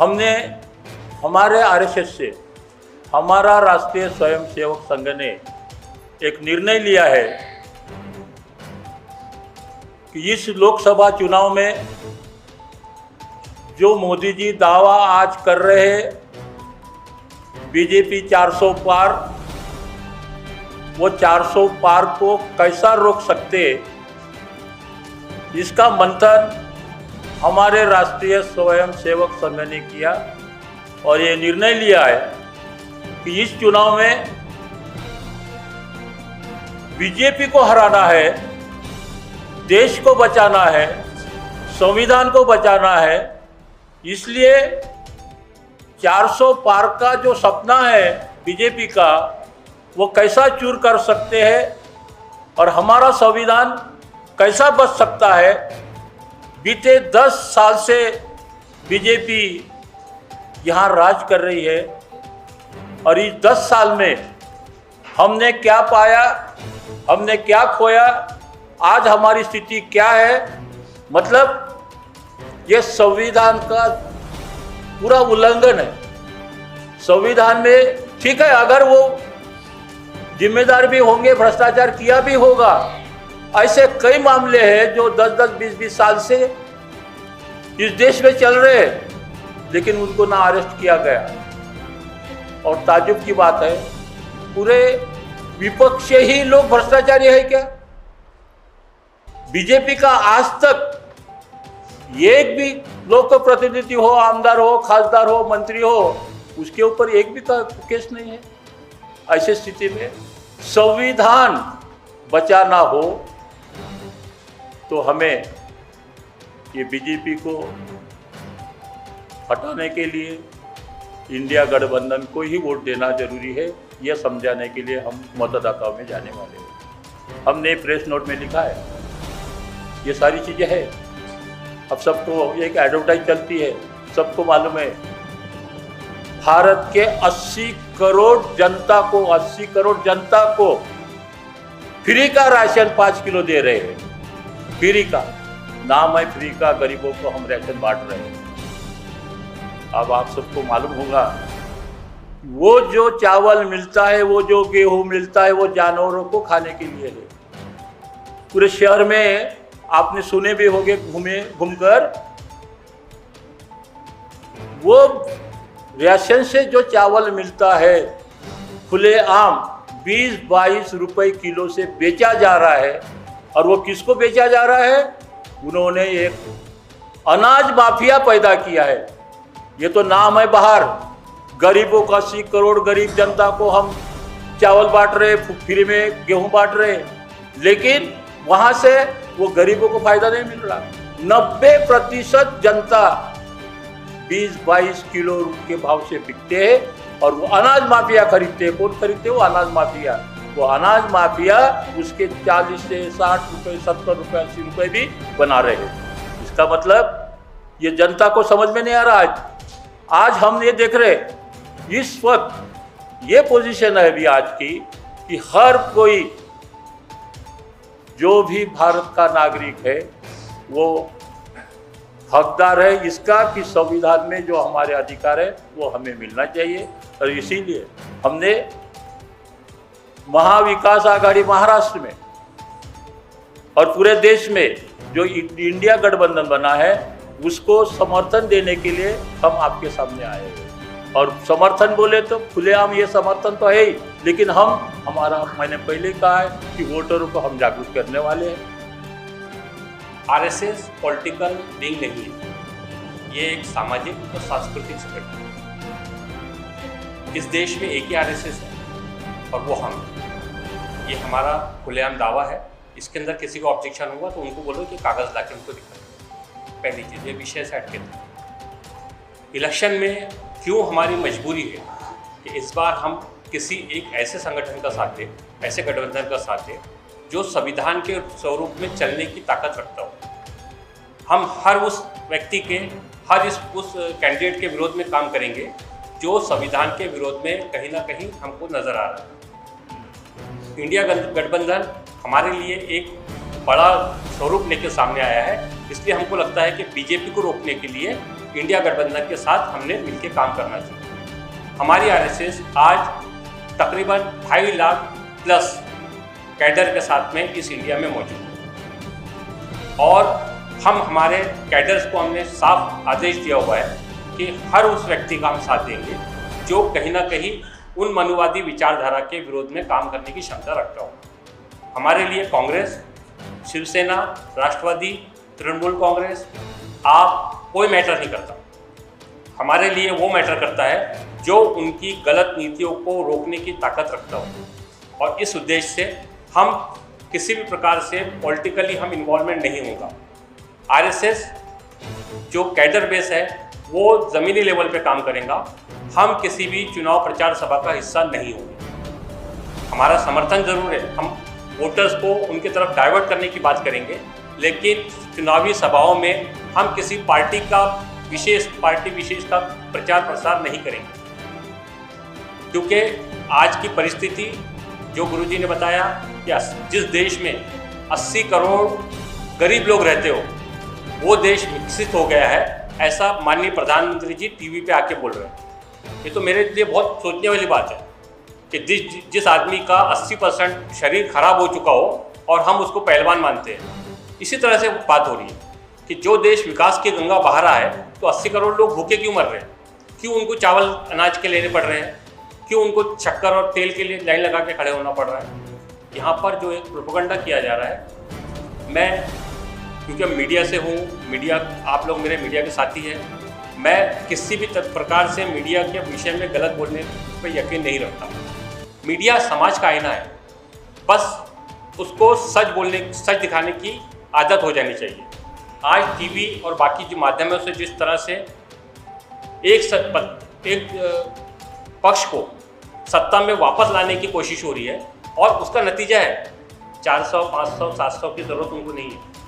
हमने हमारे आरएसएस से, हमारा राष्ट्रीय स्वयंसेवक संघ ने एक निर्णय लिया है कि इस लोकसभा चुनाव में जो मोदी जी दावा आज कर रहे हैं बीजेपी 400 पार, वो 400 पार को कैसा रोक सकते, इसका मंथन हमारे राष्ट्रीय स्वयंसेवक संघ ने किया और ये निर्णय लिया है कि इस चुनाव में बीजेपी को हराना है, देश को बचाना है, संविधान को बचाना है। इसलिए 400 पार का जो सपना है बीजेपी का, वो कैसा चूर कर सकते हैं और हमारा संविधान कैसा बच सकता है। बीते 10 साल से बीजेपी यहाँ राज कर रही है और इस 10 साल में हमने क्या पाया, हमने क्या खोया, आज हमारी स्थिति क्या है। मतलब ये संविधान का पूरा उल्लंघन है। संविधान में ठीक है, अगर वो जिम्मेदार भी होंगे, भ्रष्टाचार किया भी होगा, ऐसे कई मामले हैं जो 10-10, 20-20 साल से इस देश में चल रहे हैं, लेकिन उनको ना अरेस्ट किया गया। और ताज्जुब की बात है, पूरे विपक्ष से ही लोग भ्रष्टाचारी है क्या? बीजेपी का आज तक एक भी लोक प्रतिनिधि हो, आमदार हो, खासदार हो, मंत्री हो, उसके ऊपर एक भी केस नहीं है। ऐसी स्थिति में संविधान बचाना हो तो हमें ये बीजेपी को हटाने के लिए इंडिया गठबंधन को ही वोट देना जरूरी है। यह समझाने के लिए हम मतदाताओं में जाने वाले हैं। हमने प्रेस नोट में लिखा है, ये सारी चीज़ें हैं। अब सबको एक एडवर्टाइज चलती है, सबको मालूम है भारत के 80 करोड़ जनता को फ्री का राशन 5 किलो दे रहे हैं। फ्री का नाम है, फ्री का, गरीबों को हम राशन बांट रहे हैं। अब आप सबको मालूम होगा वो जो चावल मिलता है, वो जो गेहूं मिलता है, वो जानवरों को खाने के लिए है। पूरे शहर में आपने सुने भी होंगे घूमकर, वो राशन से जो चावल मिलता है खुलेआम 20-22 रुपए किलो से बेचा जा रहा है। और वो किसको बेचा जा रहा है? उन्होंने एक अनाज माफिया पैदा किया है। ये तो नाम है बाहर, गरीबों का 80 करोड़ गरीब जनता को हम चावल बांट रहे, फ्री में गेहूं बांट रहे, लेकिन वहां से वो गरीबों को फायदा नहीं मिल रहा। 90% जनता 20-22 किलो के भाव से बिकते हैं और वो अनाज माफिया खरीदते हैं। कौन खरीदते हैं? वो अनाज माफिया। वो अनाज माफिया उसके 40 से 60 रुपए, 70 रुपए, 80 रुपए भी बना रहे हैं। इसका मतलब ये जनता को समझ में नहीं आ रहा। आज हम ये देख रहे, इस वक्त ये पोजीशन है अभी आज की कि हर कोई जो भी भारत का नागरिक है वो हकदार है इसका कि संविधान में जो हमारे अधिकार है वो हमें मिलना चाहिए। और इसीलिए हमने महाविकास आघाड़ी महाराष्ट्र में और पूरे देश में जो इंडिया गठबंधन बना है उसको समर्थन देने के लिए हम आपके सामने आए हैं। और समर्थन बोले तो खुलेआम ये समर्थन तो है ही, लेकिन मैंने पहले कहा है कि वोटरों को हम जागरूक करने वाले हैं। आरएसएस पॉलिटिकल विंग नहीं है, ये एक सामाजिक और सांस्कृतिक संगठन है। इस देश में एक ही आरएसएस है और वो हम। ये हमारा खुलेआम दावा है। इसके अंदर किसी को ऑब्जेक्शन होगा तो उनको बोलो कि कागज़ लाके उनको दिखा। पहली चीज़, ये विषय से हटके था। इलेक्शन में क्यों हमारी मजबूरी है कि इस बार हम किसी एक ऐसे संगठन का साथ दें, ऐसे गठबंधन का साथ दें जो संविधान के स्वरूप में चलने की ताकत रखता हो। हम हर उस व्यक्ति के, उस कैंडिडेट के विरोध में काम करेंगे जो संविधान के विरोध में कहीं ना कहीं हमको नजर आ रहा है। इंडिया गठबंधन हमारे लिए एक बड़ा स्वरूप लेकर सामने आया है। इसलिए हमको लगता है कि बीजेपी को रोकने के लिए इंडिया गठबंधन के साथ हमने मिलकर काम करना चाहिए। हमारी आरएसएस आज तकरीबन 2.5 लाख प्लस कैडर के साथ में इस इंडिया में मौजूद है और हम हमारे कैडर्स को हमने साफ आदेश दिया हुआ है कि हर उस व्यक्ति का हम साथ देंगे जो कहीं ना कहीं उन मनुवादी विचारधारा के विरोध में काम करने की क्षमता रखता हो। हमारे लिए कांग्रेस, शिवसेना, राष्ट्रवादी, तृणमूल कांग्रेस, आप कोई मैटर नहीं करता। हमारे लिए वो मैटर करता है जो उनकी गलत नीतियों को रोकने की ताकत रखता हो और इस उद्देश्य से हम किसी भी प्रकार से पॉलिटिकली हम इन्वॉल्वमेंट नहीं होगा। आरएसएस जो कैडर बेस है वो ज़मीनी लेवल पे काम करेगा। हम किसी भी चुनाव प्रचार सभा का हिस्सा नहीं होंगे। हमारा समर्थन ज़रूर है, हम वोटर्स को उनकी तरफ डाइवर्ट करने की बात करेंगे, लेकिन चुनावी सभाओं में हम किसी पार्टी विशेष का प्रचार प्रसार नहीं करेंगे, क्योंकि आज की परिस्थिति जो गुरुजी ने बताया कि जिस देश में 80 करोड़ गरीब लोग रहते हो वो देश विकसित हो गया है, ऐसा माननीय प्रधानमंत्री जी टीवी पे आके बोल रहे हैं। ये तो मेरे लिए बहुत सोचने वाली बात है कि जिस आदमी का 80% शरीर खराब हो चुका हो और हम उसको पहलवान मानते हैं। इसी तरह से बात हो रही है कि जो देश विकास की गंगा बहा रहा है तो 80 करोड़ लोग भूखे क्यों मर रहे हैं, क्यों उनको चावल अनाज के लेने पड़ रहे हैं, क्यों उनको शक्कर और तेल के लिए लाइन लगा के खड़े होना पड़ रहा है। यहाँ पर जो एक प्रोपेगेंडा किया जा रहा है, मैं क्योंकि मीडिया से हूँ, मीडिया आप लोग मेरे मीडिया के साथी हैं, मैं किसी भी प्रकार से मीडिया के विषय में गलत बोलने पर यकीन नहीं रखता। मीडिया समाज का आईना है, बस उसको सच दिखाने की आदत हो जानी चाहिए। आज टीवी और बाकी जो माध्यमों से जिस तरह से एक पक्ष को सत्ता में वापस लाने की कोशिश हो रही है और उसका नतीजा है 400, 500, 700 की ज़रूरत उनको नहीं है।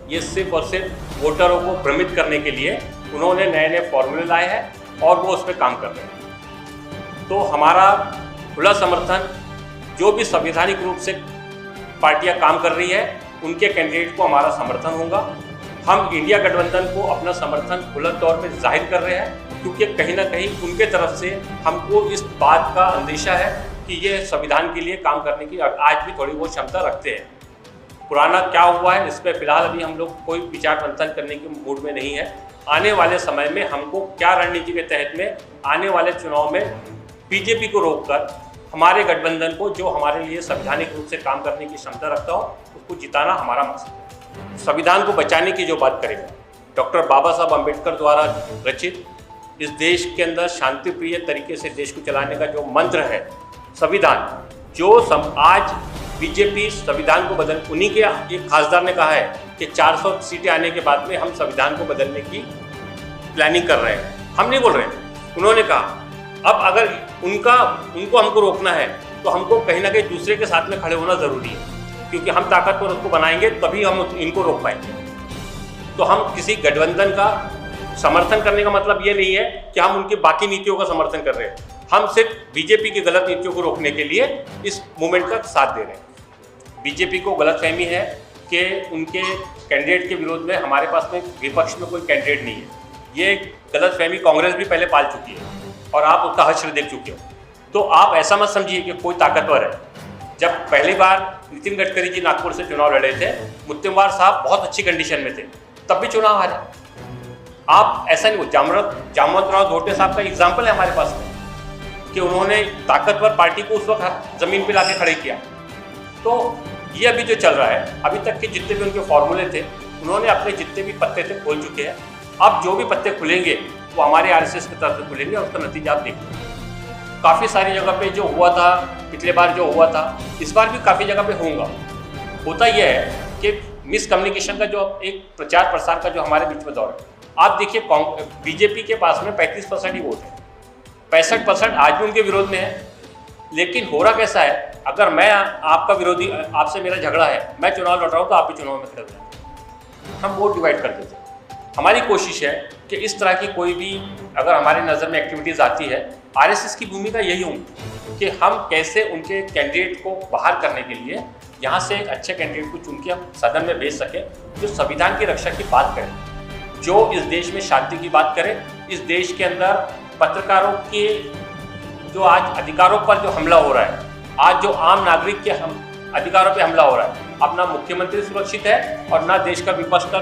ये सिर्फ और सिर्फ वोटरों को भ्रमित करने के लिए उन्होंने नए नए फॉर्मूले लाए हैं और वो उस पर काम कर रहे हैं। तो हमारा खुला समर्थन, जो भी संवैधानिक रूप से पार्टियां काम कर रही है उनके कैंडिडेट को हमारा समर्थन होगा। हम इंडिया गठबंधन को अपना समर्थन खुला तौर पे जाहिर कर रहे हैं, क्योंकि कहीं ना कहीं उनके तरफ से हमको इस बात का अंदेशा है कि ये संविधान के लिए काम करने की आज भी थोड़ी बहुत क्षमता रखते हैं। पुराना क्या हुआ है इस पर फिलहाल अभी हम लोग कोई विचार मंथन करने के मूड में नहीं है। आने वाले समय में हमको क्या रणनीति के तहत में आने वाले चुनाव में बीजेपी को रोककर हमारे गठबंधन को, जो हमारे लिए संवैधानिक रूप से काम करने की क्षमता रखता हो, उसको जिताना हमारा मकसद है। संविधान को बचाने की जो बात करेगा, डॉक्टर बाबा साहब अम्बेडकर द्वारा रचित इस देश के अंदर शांति प्रिय तरीके से देश को चलाने का जो मंत्र है संविधान, जो आज बीजेपी संविधान को बदल, उन्हीं के एक खासदार ने कहा है कि 400 सीटें आने के बाद में हम संविधान को बदलने की प्लानिंग कर रहे हैं। हम नहीं बोल रहे हैं, उन्होंने कहा। अब अगर उनको हमको रोकना है तो हमको कहीं ना कहीं दूसरे के साथ में खड़े होना ज़रूरी है, क्योंकि हम ताकतवर उसको बनाएंगे तभी हम इनको रोक पाएंगे। तो हम किसी गठबंधन का समर्थन करने का मतलब ये नहीं है कि हम उनकी बाकी नीतियों का समर्थन कर रहे हैं। हम सिर्फ बीजेपी की गलत नीतियों को रोकने के लिए इस मूवमेंट का साथ दे रहे हैं। बीजेपी को गलतफहमी है कि उनके कैंडिडेट के विरोध में हमारे पास में विपक्ष में कोई कैंडिडेट नहीं है। ये गलतफहमी कांग्रेस भी पहले पाल चुकी है और आप उसका हश्र देख चुके हो। तो आप ऐसा मत समझिए कि कोई ताकतवर है। जब पहली बार नितिन गडकरी जी नागपुर से चुनाव लड़े थे, मुत्तेमवार साहब बहुत अच्छी कंडीशन में थे, तब भी चुनाव हारे। आप ऐसा नहीं हो, जामवंत राव धोटे साहब का एग्जाम्पल है हमारे पास में कि उन्होंने ताकतवर पार्टी को उस वक्त जमीन पे लाके खड़े किया। तो ये अभी जो चल रहा है, अभी तक के जितने भी उनके फॉर्मूले थे, उन्होंने अपने जितने भी पत्ते थे खोल चुके हैं। अब जो भी पत्ते खुलेंगे वो हमारे आरएसएस की तरफ से खुलेंगे और उसका नतीजा आप देखिए। काफ़ी सारी जगह पे जो हुआ था पिछले बार, जो हुआ था इस बार भी काफ़ी जगह पे होगा। होता यह है कि मिसकम्युनिकेशन का जो एक प्रचार प्रसार का जो हमारे बीच में दौर है, आप देखिए बीजेपी के पास में 35% ही वोट है, 65% आज भी उनके विरोध में है। लेकिन हो रहा कैसा है, अगर मैं आपका विरोधी, आपसे मेरा झगड़ा है, मैं चुनाव लड़ रहा हूँ तो आप भी चुनाव में खड़े हो जाते, हम वोट डिवाइड कर देते हैं। हमारी कोशिश है कि इस तरह की कोई भी अगर हमारी नज़र में एक्टिविटीज़ आती है, आरएसएस की भूमिका यही होगी कि हम कैसे उनके कैंडिडेट को बाहर करने के लिए यहाँ से एक अच्छे कैंडिडेट को चुन के हम सदन में भेज सकें जो संविधान की रक्षा की बात करें। जो इस देश में शांति की बात करे, इस देश के अंदर पत्रकारों के जो आज अधिकारों पर जो हमला हो रहा है, आज जो आम नागरिक के अधिकारों पे हमला हो रहा है, अब ना मुख्यमंत्री सुरक्षित है और ना देश का विपक्ष का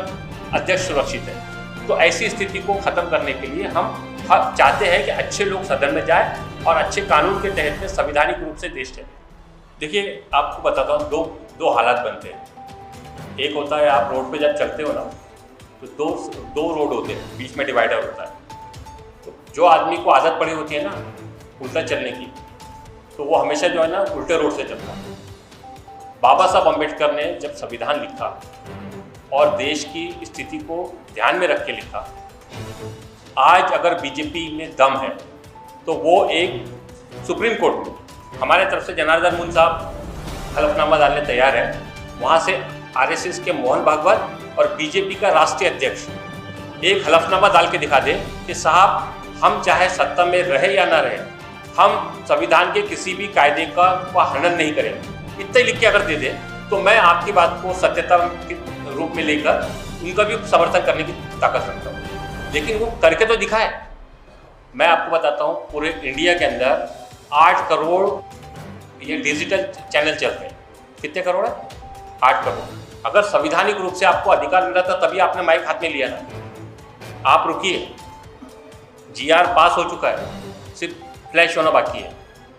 अध्यक्ष सुरक्षित है। तो ऐसी स्थिति को खत्म करने के लिए हम चाहते हैं कि अच्छे लोग सदन में जाए और अच्छे कानून के तहत में संवैधानिक रूप से देश चले। देखिए, आपको बताता हूँ, दो हालात बनते हैं। एक होता है आप रोड पे जब चलते हो ना, तो दो रोड होते हैं, बीच में डिवाइडर होता है। तो जो आदमी को आदत पड़ी होती है ना उल्टा चलने की, तो वो हमेशा जो है ना उल्टे रोड से चलता है। बाबा साहब अम्बेडकर ने जब संविधान लिखा और देश की स्थिति को ध्यान में रख के लिखा, आज अगर बीजेपी में दम है तो वो एक सुप्रीम कोर्ट में हमारे तरफ से जनार्दन मुन साहब हलफनामा डालने तैयार है, वहाँ से आरएसएस के मोहन भागवत और बीजेपी का राष्ट्रीय अध्यक्ष एक हलफनामा डाल के दिखा दे कि साहब, हम चाहे सत्ता में रहे या ना रहे, हम संविधान के किसी भी कायदे का हनन नहीं करेंगे, इतना लिख के अगर दे दे तो मैं आपकी बात को सत्यता के रूप में लेकर उनका भी समर्थन करने की ताकत रखता हूँ। लेकिन वो करके तो दिखाए। मैं आपको बताता हूँ, पूरे इंडिया के अंदर 8 करोड़ ये डिजिटल चैनल चलते हैं। कितने करोड़ है? 8 करोड़। अगर संवैधानिक रूप से आपको अधिकार मिला था तभी आपने माइक हाथ में लिया ना। आप रुकिए, जीआर पास हो चुका है, सिर्फ फ्लैश होना बाकी है।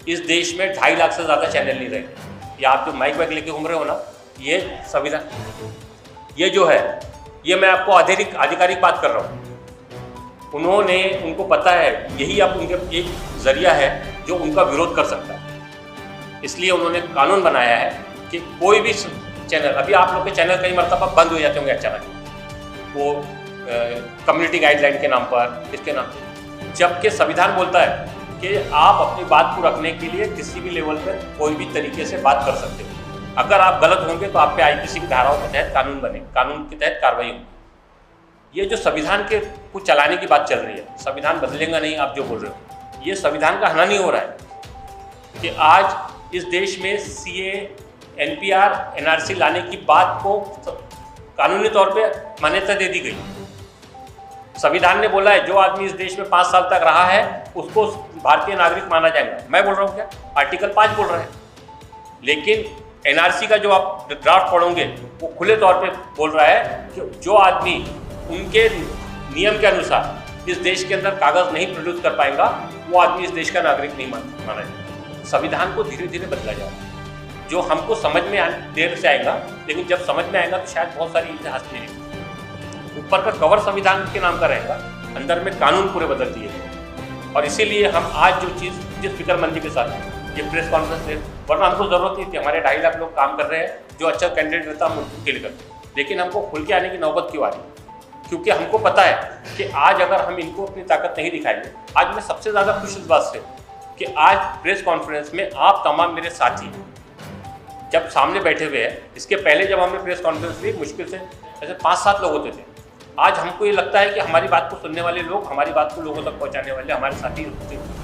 इस देश में 2.5 लाख से ज़्यादा चैनल नहीं रहे। ये आप जो माइक वाइक लेके घूम रहे हो ना, ये संविधान, ये जो है, ये मैं आपको आधिकारिक बात कर रहा हूँ। उनको पता है यही अब उनके एक जरिया है जो उनका विरोध कर सकता है। इसलिए उन्होंने कानून बनाया है कि कोई भी चैनल, अभी आप लोग के चैनल कई मरतबा बंद हो जाते होंगे अचानक, वो कम्युनिटी गाइडलाइन के नाम पर, इसके नाम पर, जबकि संविधान बोलता है कि आप अपनी बात को रखने के लिए किसी भी लेवल पर कोई भी तरीके से बात कर सकते हो। अगर आप गलत होंगे तो आप पे आईपीसी की धाराओं के तहत कानून बने, कानून के तहत कार्रवाई होगी। ये जो संविधान के को चलाने की बात चल रही है, संविधान बदलेगा नहीं, आप जो बोल रहे हो, ये संविधान का हनन ही हो रहा है कि आज इस देश में सीए, एनपीआर, एनआरसी लाने की बात को कानूनी तौर पे मान्यता दे दी गई। संविधान ने बोला है जो आदमी इस देश में 5 साल तक रहा है उसको भारतीय नागरिक माना जाएगा। मैं बोल रहा हूँ क्या? आर्टिकल 5 बोल रहा है। लेकिन एनआरसी का जो आप ड्राफ्ट पढ़ोगे वो खुले तौर पे बोल रहा है कि जो आदमी उनके नियम के अनुसार इस देश के अंदर कागज नहीं प्रोड्यूस कर पाएगा वो आदमी इस देश का नागरिक नहीं माना जाएगा। संविधान को धीरे धीरे बदला जाएगा, जो हमको समझ में देर से आएगा, लेकिन जब समझ में आएगा तो शायद बहुत सारी चीज़ें हाथ में नहीं। ऊपर का कवर संविधान के नाम का रहेगा, अंदर में कानून पूरे बदल दिए गए। और इसीलिए हम आज जो चीज़ जिस फिक्रमंदी के साथ ये प्रेस कॉन्फ्रेंस ले, वरना हमको ज़रूरत नहीं थी। हमारे 2.5 लाख लोग काम कर रहे हैं, जो अच्छा कैंडिडेट रहता हम उनके लिए करते, लेकिन हमको खुल के आने की नौबत क्यों आ रही? क्योंकि हमको पता है कि आज अगर हम इनको अपनी ताकत नहीं दिखाएंगे, आज मैं सबसे ज़्यादा खुश इस बात से कि आज प्रेस कॉन्फ्रेंस में आप तमाम मेरे साथी जब सामने बैठे हुए हैं। इसके पहले जब हमने प्रेस कॉन्फ्रेंस ली, मुश्किल से ऐसे 5-7 लोग होते थे। आज हमको ये लगता है कि हमारी बात को सुनने वाले लोग, हमारी बात को लोगों तक पहुंचाने वाले हमारे साथी होते हैं।